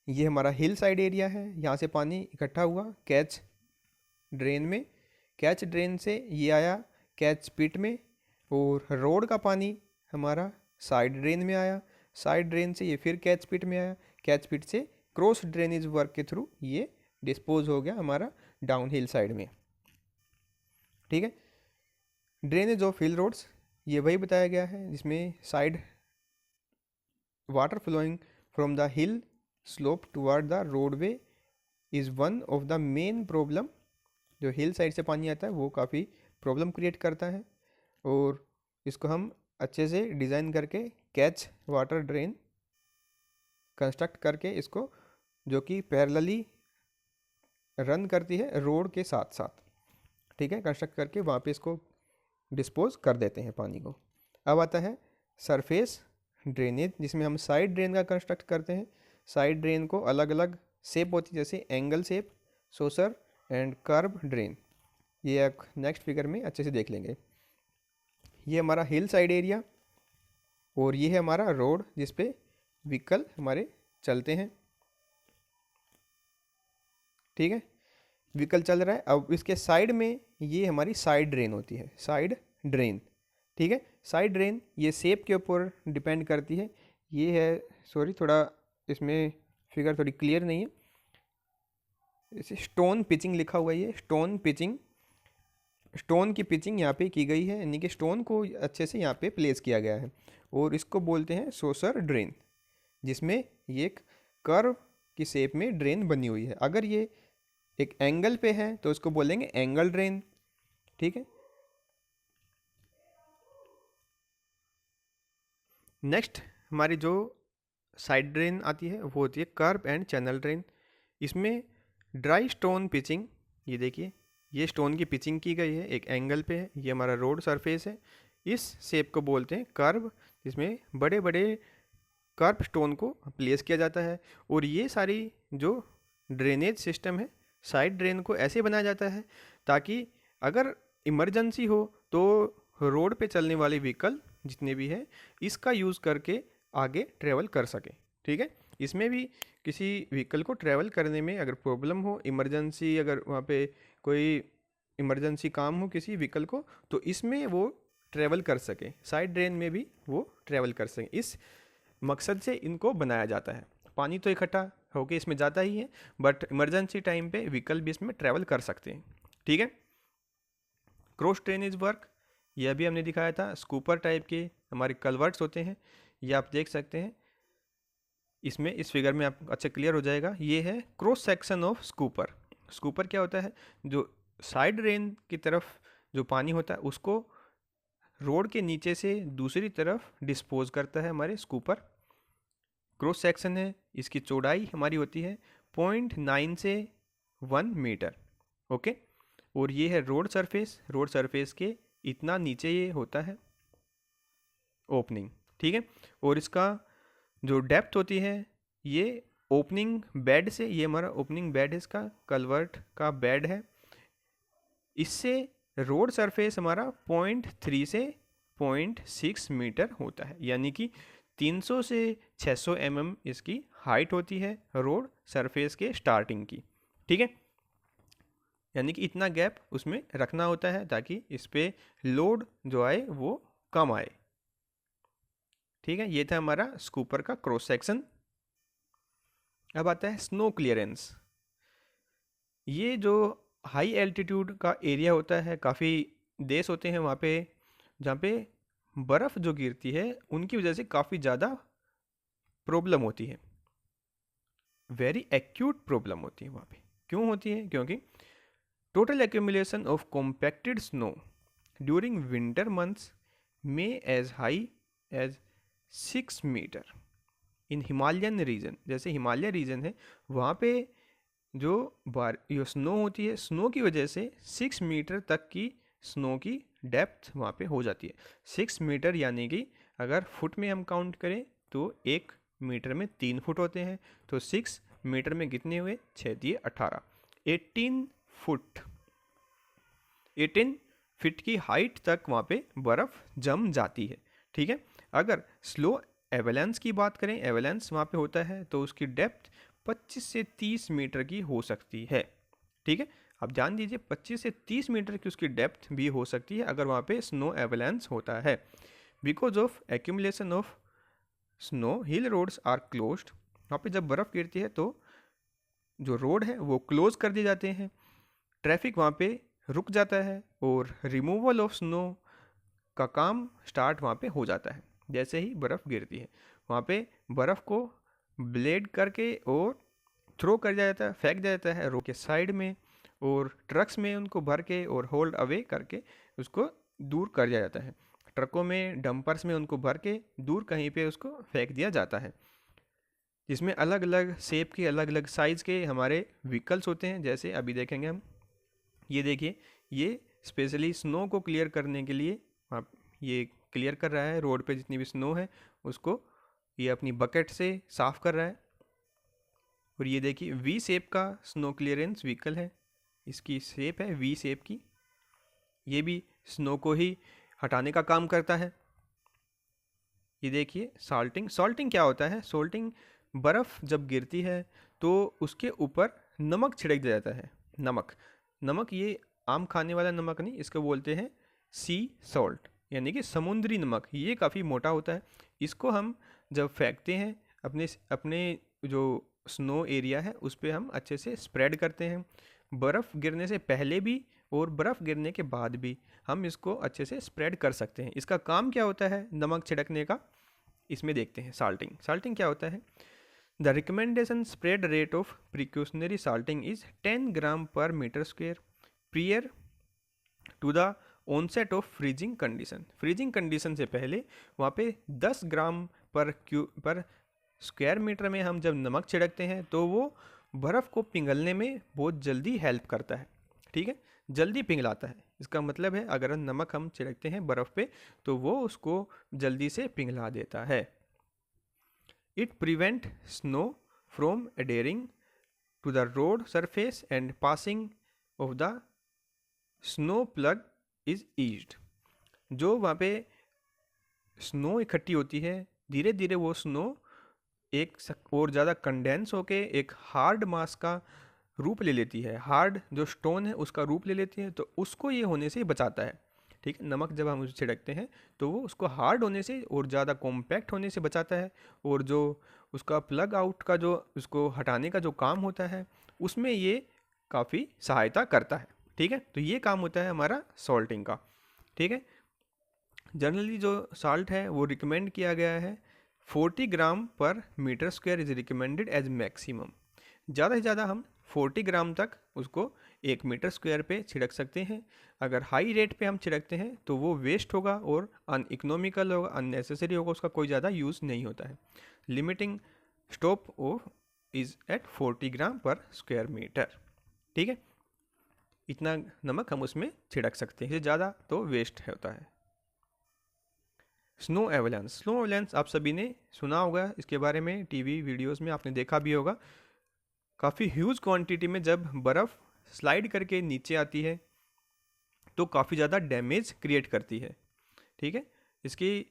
ये हमारा हिल साइड एरिया है। यहाँ से पानी इकट्ठा हुआ कैच ड्रेन में, कैच ड्रेन से ये आया कैच पिट में, और रोड का पानी हमारा साइड ड्रेन में आया। साइड ड्रेन से ये फिर कैच पिट में आया, कैच पिट से क्रॉस ड्रेनेज वर्क के थ्रू ये डिस्पोज हो गया हमारा डाउन हिल साइड में। ठीक है, ड्रेनेज ऑफ हिल रोड्स ये वही बताया गया है जिसमें side water flowing from the hill slope toward the roadway is one of the main problem. जो हिल साइड से पानी आता है वो काफ़ी प्रॉब्लम क्रिएट करता है, और इसको हम अच्छे से डिज़ाइन करके कैच वाटर ड्रेन कंस्ट्रक्ट करके इसको, जो कि पैरेलली रन करती है रोड के साथ साथ, ठीक है, कंस्ट्रक्ट करके वहाँ पे इसको डिस्पोज कर देते हैं पानी को। अब आता है सरफेस ड्रेनेज, जिसमें हम साइड ड्रेन का कंस्ट्रक्ट करते हैं। साइड ड्रेन को अलग अलग शेप होती है, जैसे angle shape, saucer and curve drain. ये एक नेक्स्ट फिगर में अच्छे से देख लेंगे। ये हमारा हिल साइड एरिया, और ये है हमारा रोड जिस पे व्हीकल हमारे चलते हैं। ठीक है, व्हीकल चल रहा है। अब इसके साइड में ये हमारी साइड ड्रेन होती है, साइड ड्रेन। ठीक है, साइड ड्रेन ये शेप के ऊपर डिपेंड करती है। ये है, सॉरी थोड़ा इसमें फिगर थोड़ी क्लियर नहीं है, इसे स्टोन पिचिंग लिखा हुआ है। ये स्टोन की पिचिंग यहाँ पे की गई है, यानी कि स्टोन को अच्छे से यहाँ पे प्लेस किया गया है, और इसको बोलते हैं सोसर ड्रेन, जिसमें ये एक कर्व की शेप में ड्रेन बनी हुई है। अगर ये एक एंगल पे है तो इसको बोलेंगे एंगल ड्रेन। ठीक है, नेक्स्ट हमारी जो साइड ड्रेन आती है वो होती है कर्व एंड चैनल ड्रेन। इसमें ड्राई स्टोन पिचिंग, ये देखिए ये स्टोन की पिचिंग की गई है, एक एंगल पे है, ये हमारा रोड सरफेस है। इस शेप को बोलते हैं कर्व, जिसमें बड़े बड़े कर्व स्टोन को प्लेस किया जाता है। और ये सारी जो ड्रेनेज सिस्टम है, साइड ड्रेन को ऐसे बनाया जाता है ताकि अगर इमरजेंसी हो तो रोड पे चलने वाले व्हीकल जितने भी हैं इसका यूज़ करके आगे ट्रेवल कर सके। ठीक है, इसमें भी किसी व्हीकल को ट्रेवल करने में अगर प्रॉब्लम हो, इमरजेंसी, अगर वहाँ पे कोई इमरजेंसी काम हो किसी व्हीकल को, तो इसमें वो ट्रेवल कर सके, साइड ड्रेन में भी वो ट्रेवल कर सकें। इस मकसद से इनको बनाया जाता है। पानी तो इकट्ठा होके इसमें जाता ही है, बट इमरजेंसी टाइम पे व्हीकल भी इसमें ट्रेवल कर सकते हैं। ठीक है, क्रॉस ड्रेनेज वर्क यह भी हमने दिखाया था। स्कूपर टाइप के हमारे कलवर्ट्स होते हैं, ये आप देख सकते हैं इसमें, इस फिगर में आप अच्छा क्लियर हो जाएगा। ये है cross section of scooper. Scooper क्या होता है, जो साइड ड्रेन की तरफ जो पानी होता है उसको रोड के नीचे से दूसरी तरफ डिस्पोज करता है हमारे स्कूपर। क्रॉस सेक्शन है, इसकी चौड़ाई हमारी होती है 0.9 से 1 मीटर। ओके, और ये है रोड सरफेस। रोड सरफेस के इतना नीचे ये होता है ओपनिंग। ठीक है, और इसका जो डेप्थ होती है ये ओपनिंग बेड से, ये हमारा ओपनिंग बेड है, इसका कलवर्ट का बेड है, इससे रोड सरफेस हमारा 0.3 से 0.6 मीटर होता है, यानी कि 300 से 600 mm इसकी हाइट होती है रोड सरफेस के स्टार्टिंग की। ठीक है, यानी कि इतना गैप उसमें रखना होता है ताकि इस पे लोड जो आए वो कम आए। ठीक है, ये था हमारा स्कूपर का क्रॉस सेक्शन। अब आता है स्नो क्लियरेंस। ये जो हाई एल्टीट्यूड का एरिया होता है, काफ़ी देश होते हैं वहाँ पे जहाँ पे बर्फ़ जो गिरती है उनकी वजह से काफ़ी ज़्यादा प्रॉब्लम होती है, वेरी एक्यूट प्रॉब्लम होती है वहाँ पे। क्यों होती है? क्योंकि total accumulation of compacted snow during winter months में एज हाई एज 6 मीटर इन हिमालयन रीजन। जैसे हिमालय रीजन है वहाँ पे जो स्नो होती है, स्नो की वजह से 6 मीटर तक की स्नो की डेप्थ वहाँ पे हो जाती है। 6 मीटर यानी कि अगर फुट में हम काउंट करें तो 1 मीटर में 3 फुट होते हैं, तो 6 मीटर में कितने हुए? 6 दिए 18, 18 फुट, 18 फीट की हाइट तक वहाँ पे बर्फ़ जम जाती है। ठीक है, अगर स्लो एवेलेंस की बात करें, एवेलेंस वहाँ पे होता है तो उसकी डेप्थ 25 से 30 मीटर की हो सकती है। ठीक है, आप जान दीजिए 25 से 30 मीटर की उसकी डेप्थ भी हो सकती है अगर वहाँ पे स्नो एवेलेंस होता है। Because of accumulation of snow hill roads are closed. वहाँ पे जब बर्फ़ गिरती है तो जो रोड है वो क्लोज कर दिए जाते हैं, ट्रैफिक वहाँ पे रुक जाता है और रिमूवल ऑफ स्नो का काम स्टार्ट वहाँ पे हो जाता है। जैसे ही बर्फ़ गिरती है वहाँ पे बर्फ़ को ब्लेड करके और थ्रो कर दिया जाता है, फेंक दिया जाता है रोड के साइड में, और ट्रक्स में उनको भर के और होल्ड अवे करके उसको दूर कर दिया जाता है। ट्रकों में, डंपर्स में उनको भर के दूर कहीं पे उसको फेंक दिया जाता है, जिसमें अलग अलग शेप के, अलग अलग साइज़ के हमारे व्हीकल्स होते हैं। जैसे अभी देखेंगे हम, ये देखिए, ये स्पेशली स्नो को क्लियर करने के लिए आप ये क्लियर कर रहा है, रोड पे जितनी भी स्नो है उसको ये अपनी बकेट से साफ़ कर रहा है। और ये देखिए वी शेप का स्नो क्लियरेंस व्हीकल है, इसकी शेप है वी शेप की, ये भी स्नो को ही हटाने का काम करता है। ये देखिए सॉल्टिंग। सॉल्टिंग क्या होता है? सॉल्टिंग, बर्फ़ जब गिरती है तो उसके ऊपर नमक छिड़क दिया जाता है। नमक, नमक ये आम खाने वाला नमक नहीं, इसको बोलते हैं सी सॉल्ट, यानी कि समुद्री नमक। ये काफ़ी मोटा होता है। इसको हम जब फेंकते हैं अपने अपने जो स्नो एरिया है उस पर हम अच्छे से स्प्रेड करते हैं। बर्फ़ गिरने से पहले भी और बर्फ़ गिरने के बाद भी हम इसको अच्छे से स्प्रेड कर सकते हैं। इसका काम क्या होता है नमक छिड़कने का? इसमें देखते हैं साल्टिंग। साल्टिंग क्या होता है? The recommendation spread rate of precautionary salting is 10 gram per metre square prior to the onset of freezing condition. Freezing condition से पहले वहाँ पे 10 ग्राम पर स्क्वायर मीटर में हम जब नमक छिड़कते हैं तो वो बर्फ़ को पिघलने में बहुत जल्दी हेल्प करता है। ठीक है, जल्दी पिघलाता है। इसका मतलब है अगर नमक हम छिड़कते हैं बर्फ़ पे तो वो उसको जल्दी से पिघला देता है। It prevent snow from adhering to the road surface and passing of the snow plough is eased. जो वहाँ पे स्नो इकट्ठी होती है, धीरे धीरे वो स्नो और ज़्यादा कंडेंस होके एक हार्ड मास का रूप ले लेती है, हार्ड जो स्टोन है उसका रूप ले लेती है, तो उसको ये होने से बचाता है। ठीक है, नमक जब हम उसे छिड़कते हैं तो वो उसको हार्ड होने से और ज़्यादा कॉम्पैक्ट होने से बचाता है, और जो उसका प्लग आउट का जो उसको हटाने का जो काम होता है उसमें ये काफ़ी सहायता करता है। ठीक है, तो ये काम होता है हमारा सॉल्टिंग का। ठीक है, जनरली जो साल्ट है वो रिकमेंड किया गया है 40 gram per metre square is recommended as maximum. ज़्यादा से ज़्यादा हम 40 ग्राम तक उसको 1 मीटर स्क्वायर पे छिड़क सकते हैं। अगर हाई रेट पे हम छिड़कते हैं तो वो वेस्ट होगा और अनइकोनॉमिकल होगा, अननेसेसरी होगा, उसका कोई ज़्यादा यूज़ नहीं होता है। Limiting stop of is at 40 gram per square metre. ठीक है, इतना नमक हम उसमें छिड़क सकते हैं, इससे ज़्यादा तो वेस्ट होता है। स्नो एवलांस, स्नो एवलांस आप सभी ने सुना होगा, इसके बारे में टीवी वीडियोस में आपने देखा भी होगा। काफ़ी ह्यूज क्वांटिटी में जब बर्फ़ स्लाइड करके नीचे आती है तो काफ़ी ज़्यादा डैमेज क्रिएट करती है। ठीक है, इसकी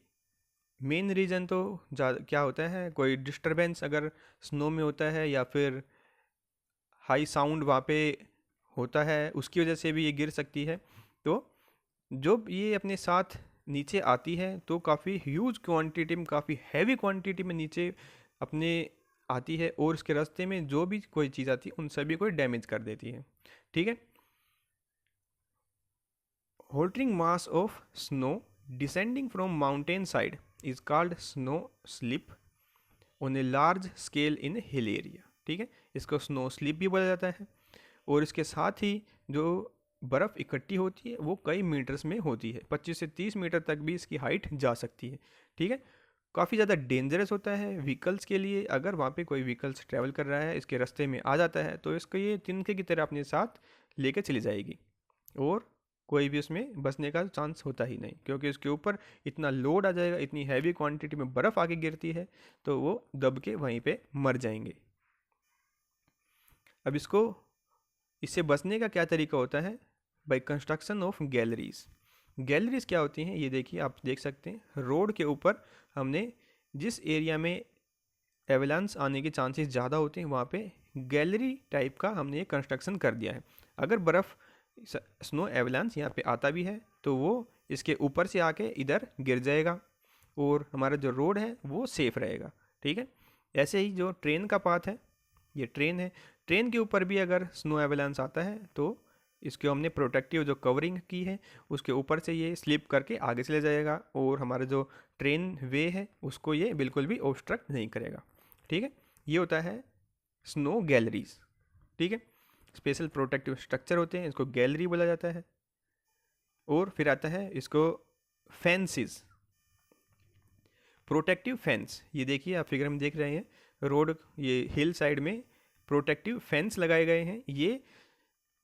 मेन रीज़न तो क्या होता है, कोई डिस्टरबेंस अगर स्नो में होता है या फिर हाई साउंड वहाँ पे होता है, उसकी वजह से भी ये गिर सकती है। तो जब ये अपने साथ नीचे आती है तो काफ़ी ह्यूज क्वांटिटी में, काफ़ी हैवी क्वांटिटी में नीचे अपने आती है, और उसके रास्ते में जो भी कोई चीज़ आती है उन सभी को डैमेज कर देती है। ठीक है, holding mass of snow descending from mountain side is called snow slip on a large scale in hill area. ठीक है, इसको स्नो स्लिप भी बोला जाता है, और इसके साथ ही जो बर्फ़ इकट्ठी होती है वो कई मीटर्स में होती है, 25 से 30 मीटर तक भी इसकी हाइट जा सकती है। ठीक है, काफ़ी ज़्यादा डेंजरस होता है व्हीकल्स के लिए। अगर वहाँ पे कोई व्हीकल्स ट्रैवल कर रहा है, इसके रास्ते में आ जाता है, तो इसको ये तिनके की तरह अपने साथ लेकर चली जाएगी, और कोई भी उसमें बचने का चांस होता ही नहीं, क्योंकि इसके ऊपर इतना लोड आ जाएगा, इतनी हैवी क्वांटिटी में बर्फ़ आके गिरती है तो वो दब के वहीं पे मर जाएंगे। अब इससे बचने का क्या तरीका होता है? Bye construction of galleries. Galleries क्या होती हैं, ये देखिए, आप देख सकते हैं रोड के ऊपर हमने जिस एरिया में एवलांस आने के चांसेस ज़्यादा होते हैं वहाँ पे गैलरी टाइप का हमने एक कंस्ट्रक्शन कर दिया है। अगर बर्फ़ स्नो एवलांस यहाँ पे आता भी है तो वो इसके ऊपर से आके इधर गिर जाएगा, और हमारा जो रोड है वो सेफ रहेगा। ठीक है, ऐसे ही जो ट्रेन का पाथ है, ये ट्रेन है, ट्रेन के ऊपर भी अगर स्नो एवलांस आता है तो इसके हमने प्रोटेक्टिव जो कवरिंग की है उसके ऊपर से ये स्लिप करके आगे चले जाएगा, और हमारा जो ट्रेन वे है उसको ये बिल्कुल भी ऑब्स्ट्रक्ट नहीं करेगा। ठीक है, ये होता है स्नो गैलरीज। ठीक है, स्पेशल प्रोटेक्टिव स्ट्रक्चर होते हैं, इसको गैलरी बोला जाता है। और फिर आता है इसको फेंसेस, प्रोटेक्टिव फेंस। ये देखिए, आप फिगर में देख रहे हैं, रोड ये हिल साइड में प्रोटेक्टिव फेंस लगाए गए हैं। ये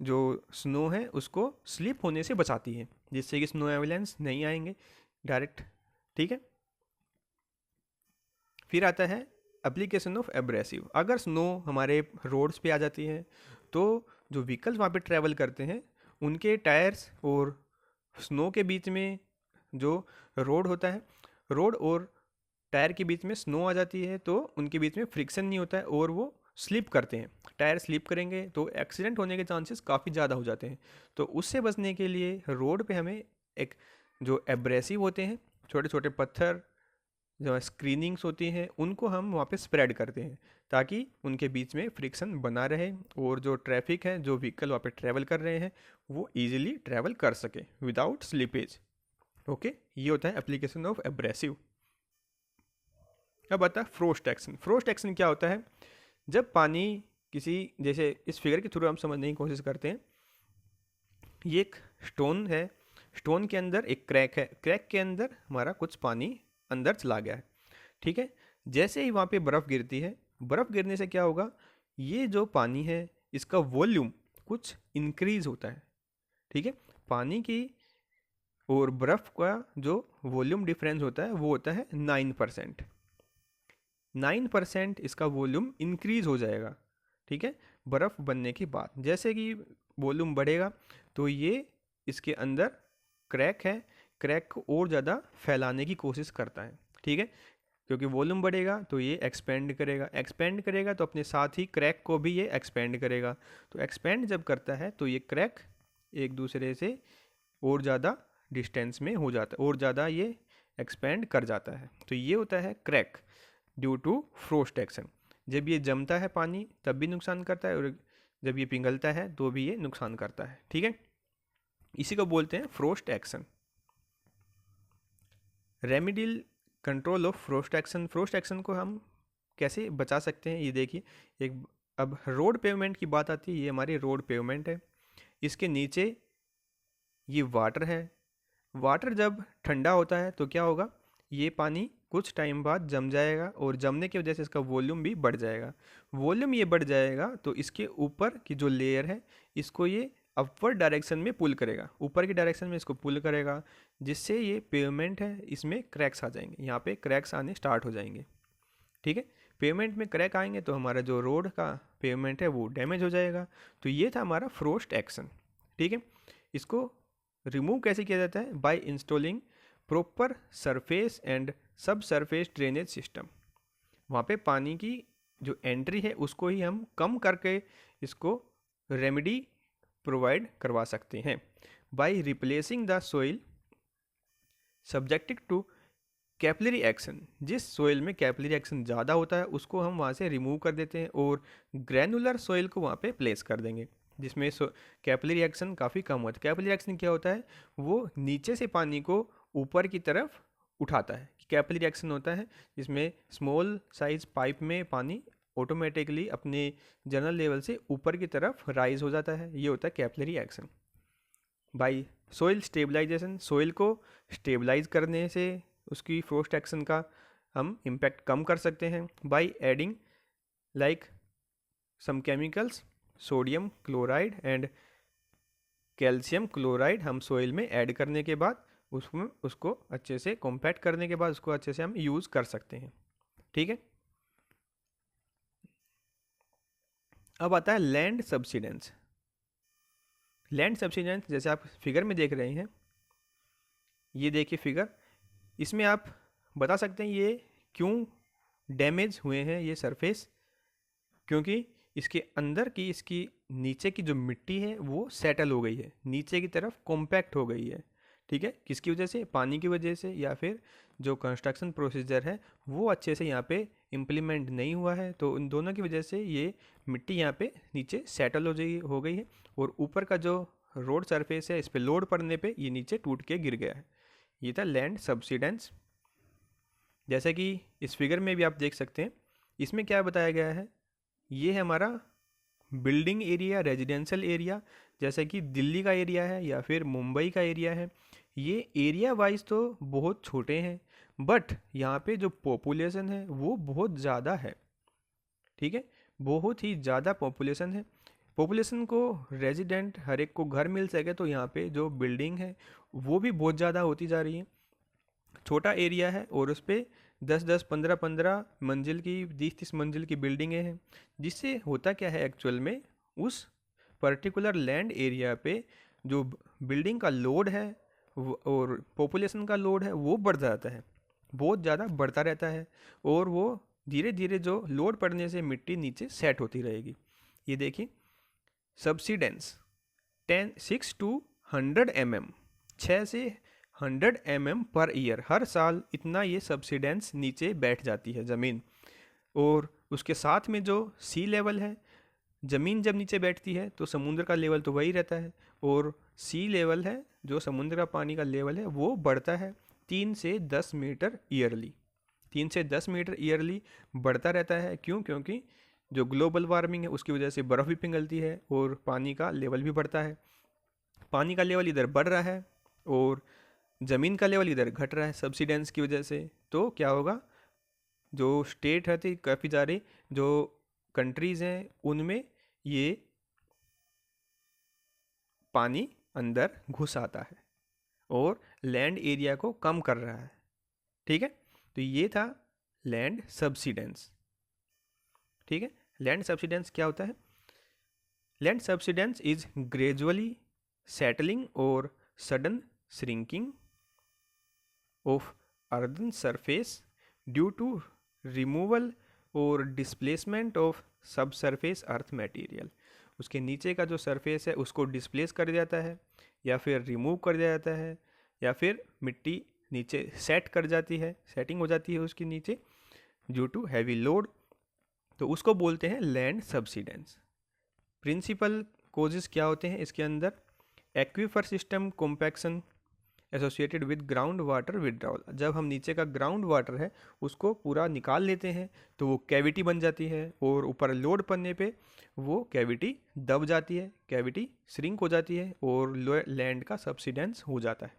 जो स्नो है उसको स्लिप होने से बचाती है, जिससे कि स्नो एवलांस नहीं आएंगे डायरेक्ट। ठीक है, फिर आता है एप्लीकेशन ऑफ एब्रेसिव। अगर स्नो हमारे रोड्स पे आ जाती है तो जो व्हीकल्स वहाँ पे ट्रैवल करते हैं उनके टायर्स और स्नो के बीच में जो रोड होता है, रोड और टायर के बीच में स्नो आ जाती है तो उनके बीच में फ्रिक्शन नहीं होता है और वो स्लिप करते हैं। टायर स्लिप करेंगे तो एक्सीडेंट होने के चांसेस काफ़ी ज़्यादा हो जाते हैं। तो उससे बचने के लिए रोड पे हमें एक जो एब्रेसिव होते हैं, छोटे छोटे पत्थर जो स्क्रीनिंग्स होती हैं, उनको हम वहाँ पे स्प्रेड करते हैं ताकि उनके बीच में फ्रिक्शन बना रहे, और जो ट्रैफिक है, जो व्हीकल वहाँ पे ट्रैवल कर रहे हैं, वो ईजिली ट्रैवल कर सके विदाउट स्लिपेज। ओके, ये होता है एप्लीकेशन ऑफ एब्रेसिव। अब आता है फ्रोस्ट एक्शन। फ्रोस्ट एक्शन क्या होता है? जब पानी किसी, जैसे इस फिगर के थ्रू हम समझने की कोशिश करते हैं, ये एक स्टोन है, स्टोन के अंदर एक क्रैक है, क्रैक के अंदर हमारा कुछ पानी अंदर चला गया है। ठीक है, जैसे ही वहाँ पे बर्फ़ गिरती है, बर्फ़ गिरने से क्या होगा, ये जो पानी है इसका वॉल्यूम कुछ इंक्रीज होता है। ठीक है, पानी की और बर्फ़ का जो वॉल्यूम डिफरेंस होता है वो होता है 9%। 9% इसका वॉल्यूम इंक्रीज हो जाएगा। ठीक है, बर्फ़ बनने के बाद जैसे कि वॉल्यूम बढ़ेगा तो ये इसके अंदर क्रैक है, क्रैक को और ज़्यादा फैलाने की कोशिश करता है, ठीक है। क्योंकि वॉल्यूम बढ़ेगा तो ये एक्सपेंड करेगा तो अपने साथ ही क्रैक को भी ये एक्सपेंड करेगा। तो एक्सपेंड जब करता है तो ये क्रैक एक दूसरे से और ज़्यादा डिस्टेंस में हो जाता है, और ज़्यादा ये एक्सपेंड कर जाता है। तो ये होता है crack due to frost action. जब ये जमता है पानी तब भी नुकसान करता है, और जब ये पिघलता है तो भी ये नुकसान करता है, ठीक है। इसी को बोलते हैं frost action. Remedial control of frost action को हम कैसे बचा सकते हैं, ये देखिए। एक अब रोड पेवमेंट की बात आती है। ये हमारी रोड पेवमेंट है, इसके नीचे ये वाटर है। वाटर जब ठंडा होता है तो क्या होगा, ये पानी कुछ टाइम बाद जम जाएगा, और जमने की वजह से इसका वॉल्यूम भी बढ़ जाएगा। वॉल्यूम ये बढ़ जाएगा तो इसके ऊपर की जो लेयर है इसको ये अपवर्ड डायरेक्शन में पुल करेगा, ऊपर की डायरेक्शन में इसको पुल करेगा, जिससे ये पेवमेंट है इसमें क्रैक्स आ जाएंगे, यहाँ पे क्रैक्स आने स्टार्ट हो जाएंगे, ठीक है। पेवमेंट में क्रैक आएंगे तो हमारा जो रोड का पेवमेंट है वो डैमेज हो जाएगा। तो ये था हमारा फ्रोस्ट एक्शन, ठीक है। इसको रिमूव कैसे किया जाता है, by installing proper surface and subsurface drainage system. वहाँ पे पानी की जो एंट्री है उसको ही हम कम करके इसको रेमेडी प्रोवाइड करवा सकते हैं। By replacing the soil subjected to capillary action, जिस सोइल में कैपिलरी एक्शन ज़्यादा होता है उसको हम वहाँ से रिमूव कर देते हैं और ग्रैनुलर सोइल को वहाँ पे प्लेस कर देंगे, जिसमें कैपिलरी एक्शन काफ़ी कम होता है। कैपिलरी एक्शन क्या होता है, वो नीचे से पानी को ऊपर की तरफ उठाता है। कैपिलरी एक्शन होता है जिसमें स्मॉल साइज पाइप में पानी ऑटोमेटिकली अपने जनरल लेवल से ऊपर की तरफ राइज हो जाता है, ये होता है capillary action. By soil stabilisation, soil को स्टेबलाइज करने से उसकी फ्रोस्ट एक्शन का हम इम्पैक्ट कम कर सकते हैं। By adding like some chemicals, sodium chloride and calcium chloride हम सोइल में ऐड करने के बाद उसमें उसको अच्छे से कॉम्पैक्ट करने के बाद उसको अच्छे से हम यूज़ कर सकते हैं, ठीक है। अब आता है लैंड सब्सिडेंस। लैंड सब्सिडेंस जैसे आप फिगर में देख रहे हैं, ये देखिए फिगर, इसमें आप बता सकते हैं ये क्यों डैमेज हुए हैं ये सरफेस, क्योंकि इसके अंदर की इसकी नीचे की जो मिट्टी है वो सेटल हो गई है, नीचे की तरफ कॉम्पैक्ट हो गई है, ठीक है। किसकी वजह से, पानी की वजह से, या फिर जो कंस्ट्रक्शन प्रोसीजर है वो अच्छे से यहाँ पे इम्प्लीमेंट नहीं हुआ है। तो उन दोनों की वजह से ये मिट्टी यहाँ पे नीचे सेटल हो गई है, और ऊपर का जो रोड सरफेस है इस पर लोड पड़ने पे ये नीचे टूट के गिर गया है। ये था लैंड सब्सिडेंस। जैसे कि इस फिगर में भी आप देख सकते हैं, इसमें क्या बताया गया है, ये है हमारा बिल्डिंग एरिया, रेजिडेंशियल एरिया, जैसे कि दिल्ली का एरिया है या फिर मुंबई का एरिया है। ये एरिया वाइज तो बहुत छोटे हैं, बट यहाँ पे जो पॉपुलेशन है वो बहुत ज़्यादा है, ठीक है, बहुत ही ज़्यादा पॉपुलेशन है। पॉपुलेशन को रेजिडेंट हर एक को घर मिल सके तो यहाँ पे जो बिल्डिंग है वो भी बहुत ज़्यादा होती जा रही है। छोटा एरिया है और उस पर 10-10, 15-15 मंजिल की, 20-30 मंजिल की बिल्डिंगें हैं, जिससे होता क्या है एक्चुअल में, उस पर्टिकुलर लैंड एरिया पे जो बिल्डिंग का लोड है और पॉपुलेशन का लोड है वो बढ़ जाता है, बहुत ज़्यादा बढ़ता रहता है, और वो धीरे धीरे जो लोड पड़ने से मिट्टी नीचे सेट होती रहेगी। ये देखिए सब्सिडेंस 6 to 100 mm, 6 से 100 mm पर ईयर, हर साल इतना ये सब्सिडेंस नीचे बैठ जाती है ज़मीन। और उसके साथ में जो सी लेवल है, ज़मीन जब नीचे बैठती है तो समुद्र का लेवल तो वही रहता है, और सी लेवल है जो समुद्र का पानी का लेवल है वो बढ़ता है 3 से 10 मीटर ईयरली, 3 से 10 मीटर ईयरली बढ़ता रहता है। क्यों, क्योंकि जो ग्लोबल वार्मिंग है उसकी वजह से बर्फ़ भी पिघलती है और पानी का लेवल भी बढ़ता है। पानी का लेवल इधर बढ़ रहा है और ज़मीन का लेवल इधर घट रहा है सब्सिडेंस की वजह से। तो क्या होगा, जो स्टेट है काफ़ी सारे जो कंट्रीज़ हैं उनमें ये पानी अंदर घुस आता है और लैंड एरिया को कम कर रहा है, ठीक है। तो ये था लैंड सब्सिडेंस, ठीक है। लैंड सब्सिडेंस क्या होता है, land subsidence is gradually settling और sudden shrinking of earthen surface due to removal और displacement of sub surface earth material. उसके नीचे का जो सरफेस है उसको डिस्प्लेस कर दिया जाता है, या फिर रिमूव कर दिया जाता है, या फिर मिट्टी नीचे सेट कर जाती है, सेटिंग हो जाती है उसके नीचे ड्यू टू हैवी लोड, तो उसको बोलते हैं लैंड सबसिडेंस। प्रिंसिपल कोजेस क्या होते हैं इसके अंदर? Aquifer system compaction associated with ground water withdrawal. जब हम नीचे का ग्राउंड वाटर है उसको पूरा निकाल लेते हैं तो वो कैविटी बन जाती है, और ऊपर लोड पड़ने पे वो कैविटी दब जाती है, कैविटी श्रिंक हो जाती है और लैंड का सबसिडेंस हो जाता है।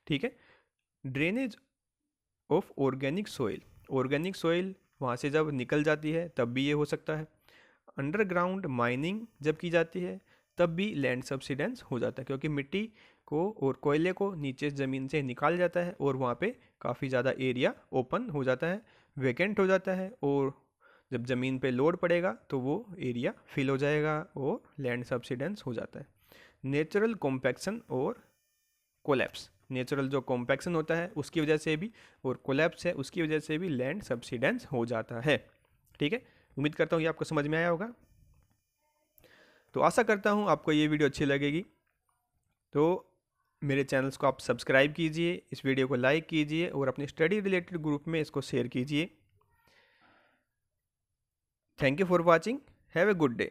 ठीक है। Drainage of organic soil, organic soil वहाँ से जब निकल जाती है तब भी ये हो सकता है। अंडरग्राउंड माइनिंग जब की जाती है तब भी लैंड सबसिडेंस हो जाता है, क्योंकि मिट्टी को और कोयले को नीचे ज़मीन से निकाल जाता है और वहाँ पे काफ़ी ज़्यादा एरिया ओपन हो जाता है, वेकेंट हो जाता है, और जब ज़मीन पे लोड पड़ेगा तो वो एरिया फिल हो जाएगा और लैंड सबसिडेंस हो जाता है। नेचुरल कॉम्पैक्शन और कोलैप्स, नेचुरल जो कॉम्पैक्शन होता है उसकी वजह से भी, और कोलैप्स है उसकी वजह से भी लैंड सबसिडेंस हो जाता है। ठीक है, उम्मीद करता हूँ ये आपको समझ में आया होगा। तो आशा करता हूँ आपको ये वीडियो अच्छी लगेगी। तो मेरे चैनल्स को आप सब्सक्राइब कीजिए, इस वीडियो को लाइक कीजिए और अपने स्टडी रिलेटेड ग्रुप में इसको शेयर कीजिए। Thank you for watching, have a good day.